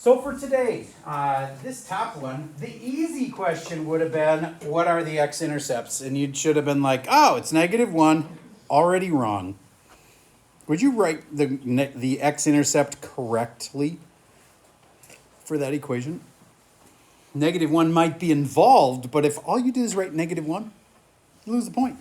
So for today, this top one, the easy question would have been, what are the x-intercepts? And you should have been like, oh, it's -1, already wrong. Would you write the x-intercept correctly for that equation? -1 might be involved, but if all you do is write -1, you lose the point.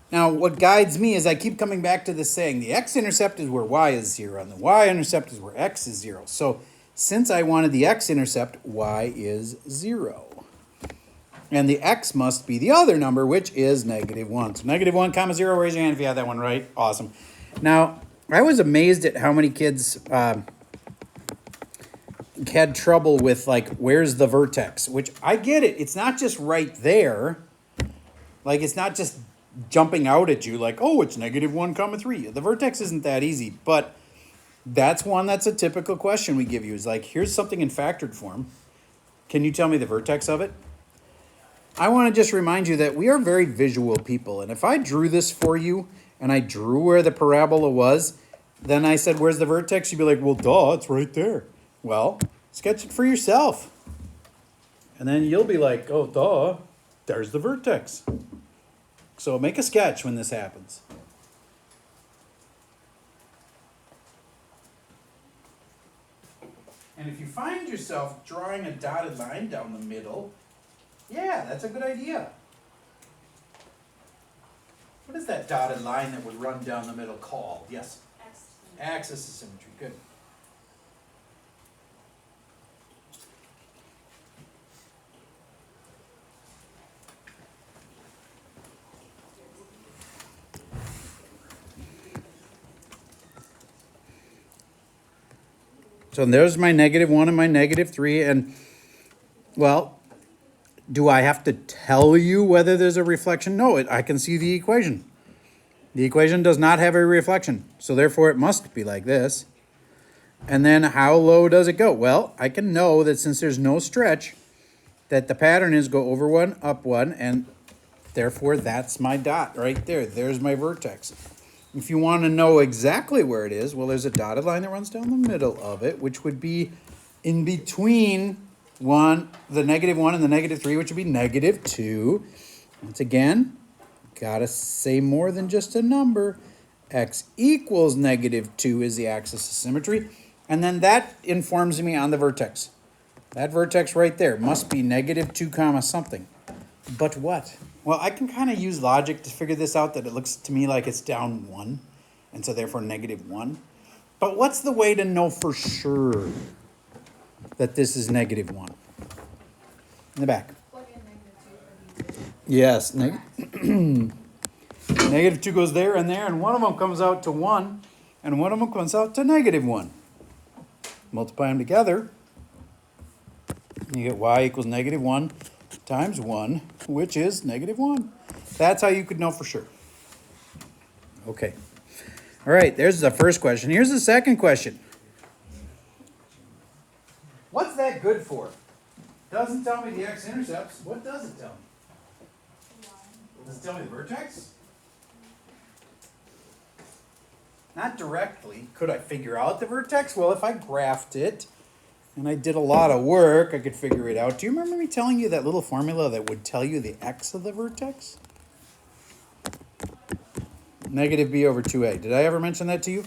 Now, what guides me is I keep coming back to this saying, the x-intercept is where y is 0, and the y-intercept is where x is 0. So since I wanted the x-intercept, y is 0. And the x must be the other number, which is -1. So -1 comma 0, raise your hand if you had that one right. Awesome. Now, I was amazed at how many kids had trouble with, like, where's the vertex? Which, I get it. It's not just right there. Like, it's not just jumping out at you like, oh, it's -1 comma 3. The vertex isn't that easy, but that's one that's a typical question we give you. Is like, here's something in factored form. Can you tell me the vertex of it? I want to just remind you that we are very visual people, and if I drew this for you and I drew where the parabola was, then I said, where's the vertex? You'd be like, well, duh, it's right there. Well, sketch it for yourself. And then you'll be like, oh, duh, there's the vertex. So make a sketch when this happens. And if you find yourself drawing a dotted line down the middle, yeah, that's a good idea. What is that dotted line that would run down the middle called? Yes? Axis of symmetry. Good. So there's my -1 and my -3, and, well, do I have to tell you whether there's a reflection? No, I can see the equation. The equation does not have a reflection, so therefore it must be like this. And then how low does it go? Well, I can know that since there's no stretch, that the pattern is go over 1, up 1, and therefore that's my dot right there. There's my vertex. If you want to know exactly where it is, well, there's a dotted line that runs down the middle of it, which would be in between the -1 and the -3, which would be -2. Once again, gotta say more than just a number. X equals -2 is the axis of symmetry. And then that informs me on the vertex. That vertex right there must be -2 comma something. But what? Well, I can kind of use logic to figure this out, that it looks to me like it's down 1, and so therefore -1. But what's the way to know for sure that this is -1? In the back. Plug in -2 for these. Yes, -2 goes there, and one of them comes out to 1, and one of them comes out to -1. Multiply them together, you get y equals -1 times 1, which is -1. That's how you could know for sure. Okay. All right, there's the first question. Here's the second question. What's that good for? Doesn't tell me the x-intercepts. What does it tell me? Does it tell me the vertex? Not directly. Could I figure out the vertex? Well, if I graphed it, and I did a lot of work, I could figure it out. Do you remember me telling you that little formula that would tell you the x of the vertex? -b over 2a. Did I ever mention that to you?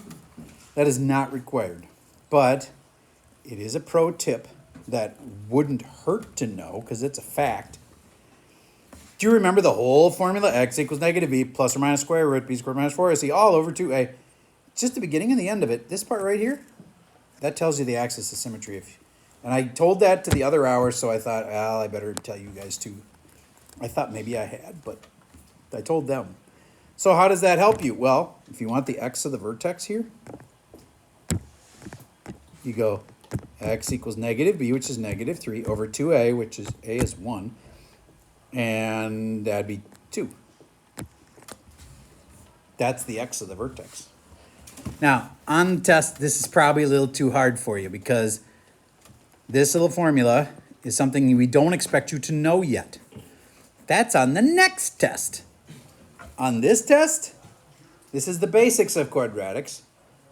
That is not required. But it is a pro tip that wouldn't hurt to know, because it's a fact. Do you remember the whole formula? X equals -b plus or minus square root b squared minus 4ac all over 2a. Just the beginning and the end of it. This part right here, that tells you the axis of symmetry. And I told that to the other hour, so I thought, well, I better tell you guys too. I thought maybe I had, but I told them. So how does that help you? Well, if you want the x of the vertex here, you go x equals -b, which is -3, over 2a, which is a is 1, and that'd be 2. That's the x of the vertex. Now, on the test, this is probably a little too hard for you, because this little formula is something we don't expect you to know yet. That's on the next test. On this test, This is the basics of quadratics.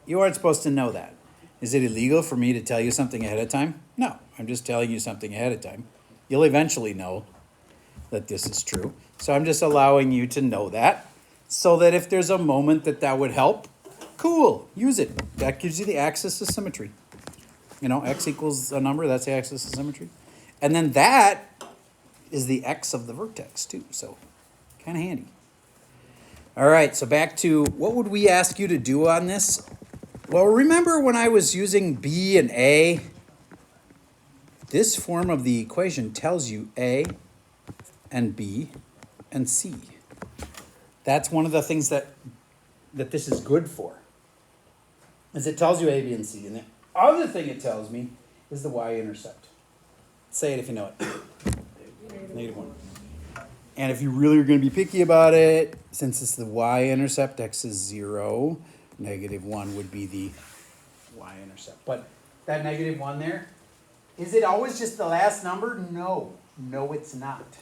You aren't supposed to know that. Is it illegal for me to tell you something ahead of time? No, I'm just telling you something ahead of time. You'll eventually know that this is true. So I'm just allowing you to know that so that if there's a moment that would help, cool, use it. That gives you the axis of symmetry. You know, x equals a number, that's the axis of symmetry. And then that is the x of the vertex too, so kind of handy. All right, so back to what would we ask you to do on this? Well, remember when I was using B and A? This form of the equation tells you A and B and C. That's one of the things that this is good for, is it tells you A, B, and C. And the other thing it tells me is the y-intercept. Say it if you know it. -1. And if you really are going to be picky about it, since it's the y-intercept, x is 0, -1 would be the y-intercept. But that -1 there, is it always just the last number? No. No, it's not.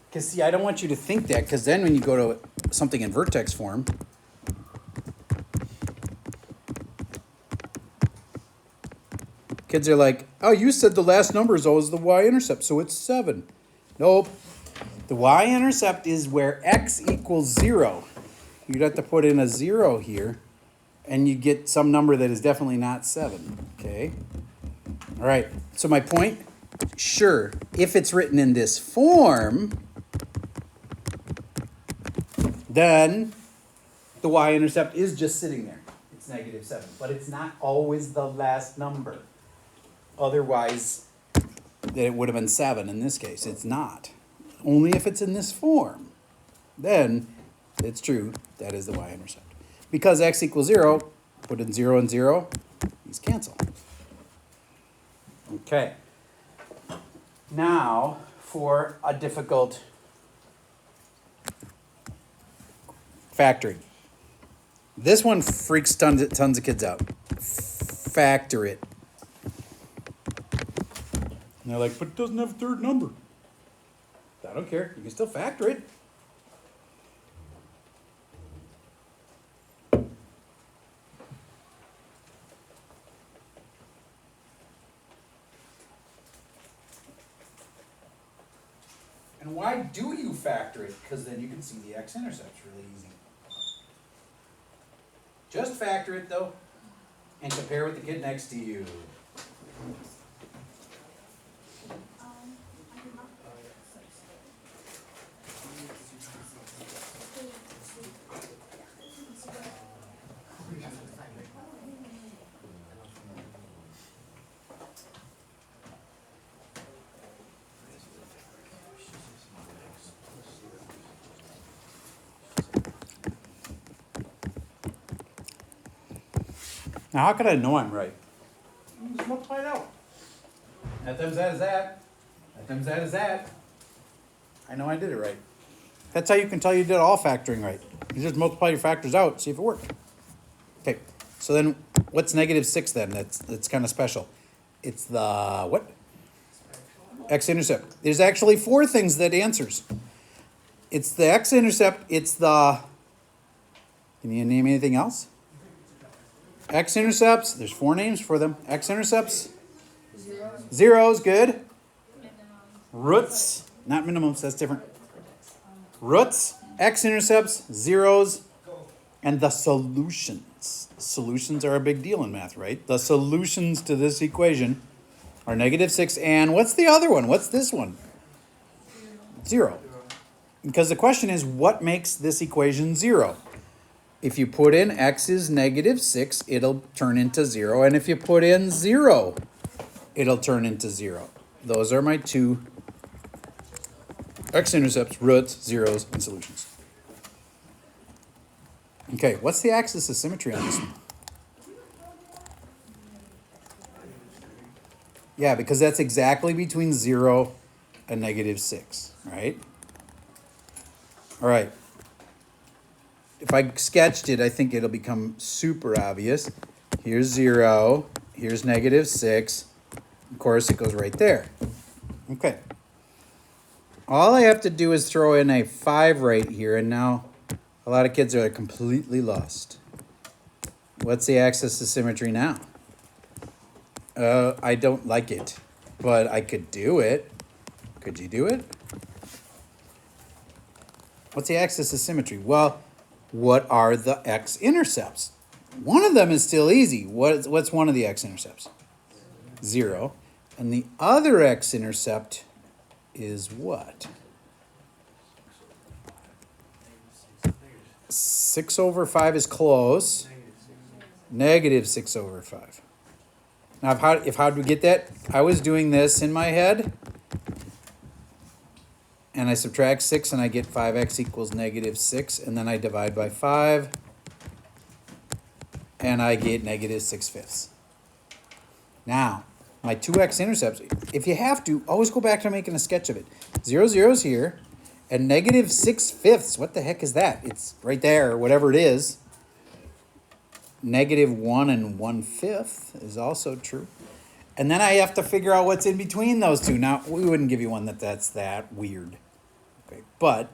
Because, see, I don't want you to think that, because then when you go to something in vertex form, kids are like, oh, you said the last number is always the y-intercept, so it's 7. Nope. The y-intercept is where x equals 0. You'd have to put in a 0 here, and you get some number that is definitely not 7, okay? All right, so my point, sure, if it's written in this form, then the y-intercept is just sitting there. It's -7, but it's not always the last number. Otherwise, it would have been 7 in this case. It's not. Only if it's in this form. Then it's true, that is the y-intercept. Because x equals 0, put in 0 and 0, these cancel. Okay. Now for a difficult factoring. This one freaks tons of kids out. Factor it. And they're like, but it doesn't have a third number. I don't care. You can still factor it. And why do you factor it? Because then you can see the x-intercept's really easy. Just factor it, though, and compare with the kid next to you. Now, how could I know I'm right? Just multiply it out. That times that is that. That times that is that. I know I did it right. That's how you can tell you did all factoring right. You just multiply your factors out, see if it worked. Okay, so then what's -6 then? That's kind of special. It's the what? X-intercept. There's actually 4 things that answers. It's the x-intercept, it's the, can you name anything else? X-intercepts, there's 4 names for them. X-intercepts. Zeros, good. Roots, not minimums, that's different. Roots, x-intercepts, zeros, and the solutions. Solutions are a big deal in math, right? The solutions to this equation are -6, and what's the other one? What's this one? 0. Because the question is, what makes this equation 0? If you put in x is -6, it'll turn into 0. And if you put in 0, it'll turn into 0. Those are my 2 x-intercepts, roots, zeros, and solutions. Okay, what's the axis of symmetry on this one? Yeah, because that's exactly between 0 and -6, right? All right. If I sketched it, I think it'll become super obvious. Here's 0, here's -6. Of course, it goes right there. Okay. All I have to do is throw in a 5 right here, and now A lot of kids are completely lost. What's the axis of symmetry now? I don't like it, but I could do it. Could you do it? What's the axis of symmetry? Well, what are the x-intercepts? One of them is still easy. What's one of the x-intercepts? 0. And the other x-intercept is what? 6/5 is close. -6/5. Now, how did we get that? I was doing this in my head, and I subtract 6, and I get 5x equals -6, and then I divide by 5, and I get -6/5. Now, my 2x intercepts, if you have to, always go back to making a sketch of it. 0, 0 is here, and -6/5, what the heck is that? It's right there, whatever it is. -1 1/5 is also true. And then I have to figure out what's in between those two. Now, we wouldn't give you one that's that weird. Okay, but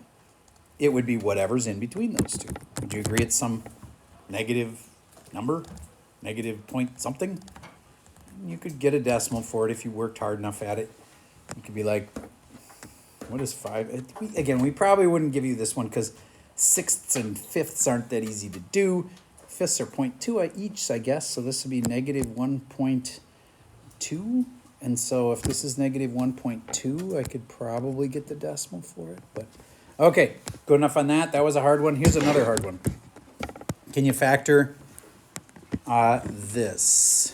it would be whatever's in between those two. Would you agree it's some negative number? Negative point something? You could get a decimal for it if you worked hard enough at it. You could be like, what is 5? Again, we probably wouldn't give you this one because sixths and fifths aren't that easy to do. Fifths are 0.2 each, I guess. So this would be -1.2. And so if this is -1.2, I could probably get the decimal for it. But okay, good enough on that. That was a hard one. Here's another hard one. Can you factor this?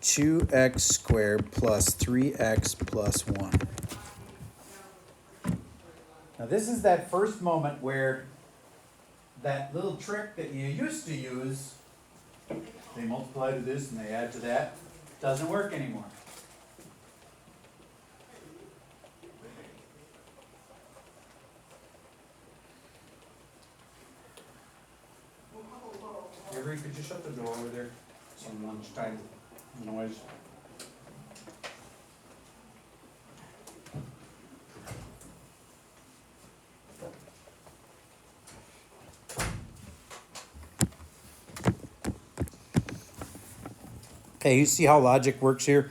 (2x² plus 3x plus 1). Now this is that first moment where that little trick that you used to use, they multiply to this and they add to that, doesn't work anymore. Avery, could you shut the door over there? Some lunchtime noise. Okay, you see how logic works here?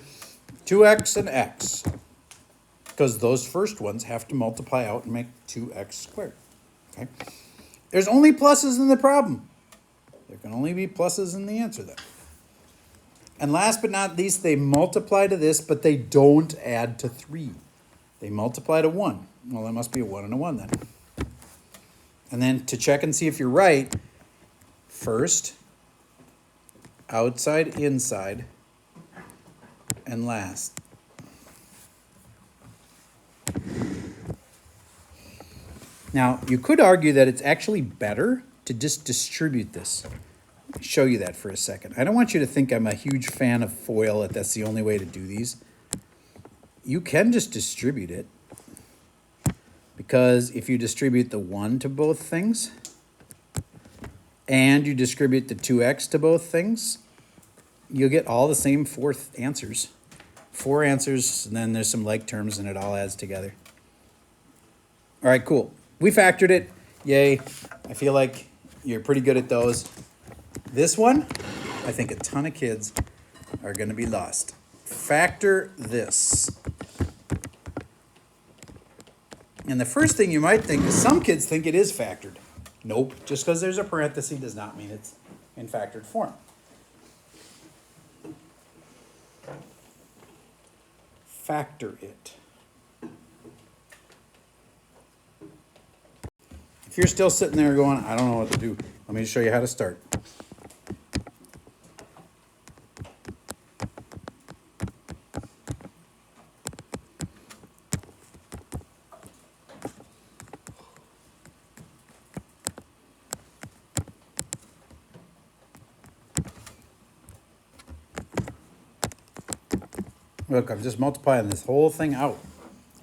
2x and x. Because those first ones have to multiply out and make 2x². Okay? There's only pluses in the problem. There can only be pluses in the answer then. And last but not least, they multiply to this, but they don't add to 3. They multiply to 1. Well, that must be a 1 and a 1 then. And then to check and see if you're right, first, outside, inside, and last. Now, you could argue that it's actually better to just distribute this. Let me show you that for a second. I don't want you to think I'm a huge fan of FOIL, that that's the only way to do these. You can just distribute it, because if you distribute the 1 to both things, and you distribute the 2x to both things, you'll get all the same 4 answers. 4 answers, and then there's some like terms, and it all adds together. All right, cool. We factored it. Yay. I feel like you're pretty good at those. This one, I think a ton of kids are going to be lost. Factor this. And the first thing you might think is some kids think it is factored. Nope. Just because there's a parenthesis does not mean it's in factored form. Factor it. If you're still sitting there going, I don't know what to do, let me show you how to start. Look, I'm just multiplying this whole thing out,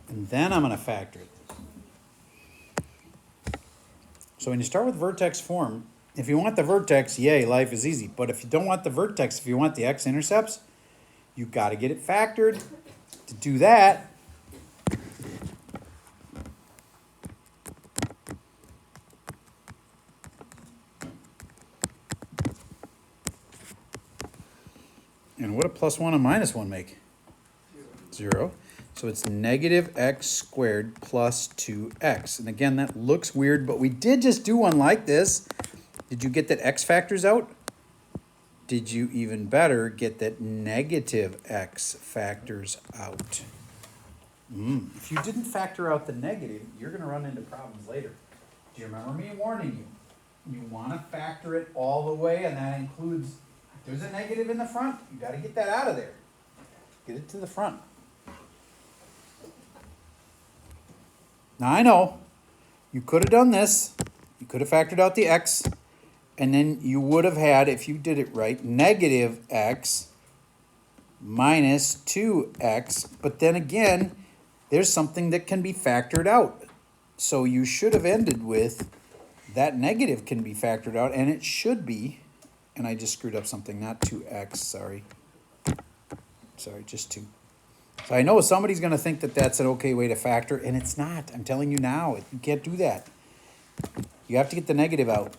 and then I'm going to factor it. So when you start with vertex form, if you want the vertex, yay, life is easy. But if you don't want the vertex, if you want the x-intercepts, you've got to get it factored. To do that, What do plus 1 and minus 1 make? 0. So it's negative x squared plus 2x. And again, that looks weird, but we did just do one like this. Did you get that x factors out? Did you even better get that negative x factors out? If you didn't factor out the negative, you're going to run into problems later. Do you remember me warning you? You want to factor it all the way, and that includes, if there's a negative in the front, you got to get that out of there. Get it to the front. Now I know, you could have done this. You could have factored out the x, and then you would have had, if you did it right, negative x minus 2x. But then again, there's something that can be factored out. So you should have ended with that negative can be factored out, and it should be, and I just screwed up something, not 2x, sorry. Sorry, just 2. So I know somebody's going to think that that's an okay way to factor, and it's not. I'm telling you now, you can't do that. You have to get the negative out.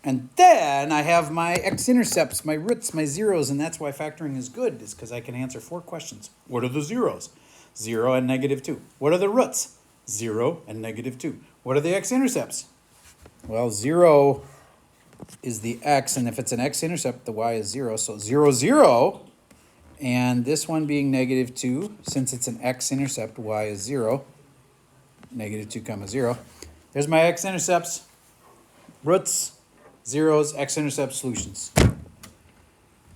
And then I have my x-intercepts, my roots, my zeros, and that's why factoring is good, is because I can answer 4 questions. What are the zeros? 0 and negative 2. What are the roots? 0 and negative 2. What are the x-intercepts? Well, 0 is the x, and if it's an x-intercept, the y is 0. So 0, 0, and this one being negative 2, since it's an x-intercept, y is 0. Negative 2 comma 0. There's my x-intercepts, roots, zeros, x-intercept solutions.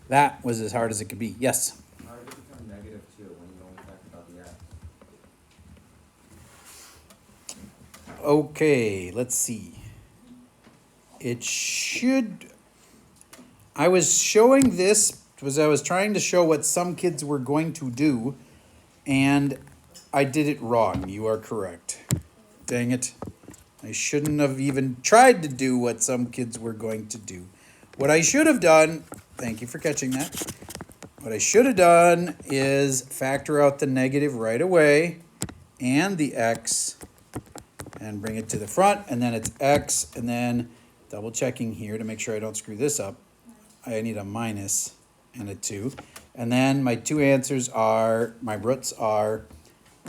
That was as hard as it could be. Yes? How did it become negative 2 when you only factored out the x? Okay, let's see. It should... I was showing this because I was trying to show what some kids were going to do, and I did it wrong. You are correct. Dang it. I shouldn't have even tried to do what some kids were going to do. What I should have done, thank you for catching that. What I should have done is factor out the negative right away and the x and bring it to the front, and then it's x, and then double checking here to make sure I don't screw this up. I need a minus and a 2. And then my 2 answers are, my roots are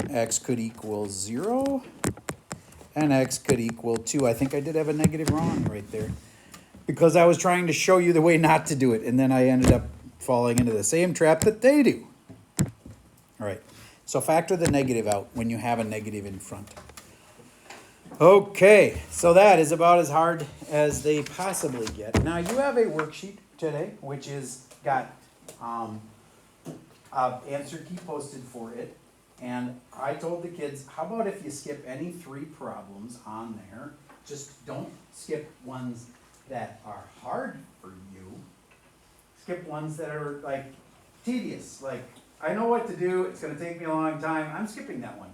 x could equal 0 and x could equal 2. I think I did have a negative wrong right there because I was trying to show you the way not to do it, and then I ended up falling into the same trap that they do. All right, so factor the negative out when you have a negative in front. Okay, so that is about as hard as they possibly get. Now you have a worksheet today, which is got an answer key posted for it. And I told the kids, how about if you skip any 3 problems on there? Just don't skip ones that are hard for you. Skip ones that are like tedious. Like, I know what to do, it's going to take me a long time. I'm skipping that one.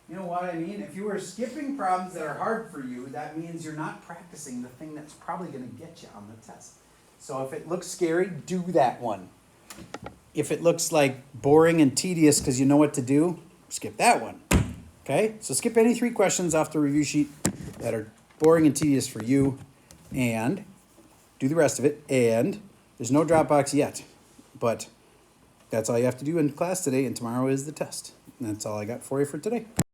You know what I mean? If you are skipping problems that are hard for you, that means you're not practicing the thing that's probably going to get you on the test. So if it looks scary, do that one. If it looks like boring and tedious because you know what to do, skip that one. Okay? So skip any 3 questions off the review sheet that are boring and tedious for you, and do the rest of it. And there's no Dropbox yet, but that's all you have to do in class today, and tomorrow is the test. And that's all I got for you for today.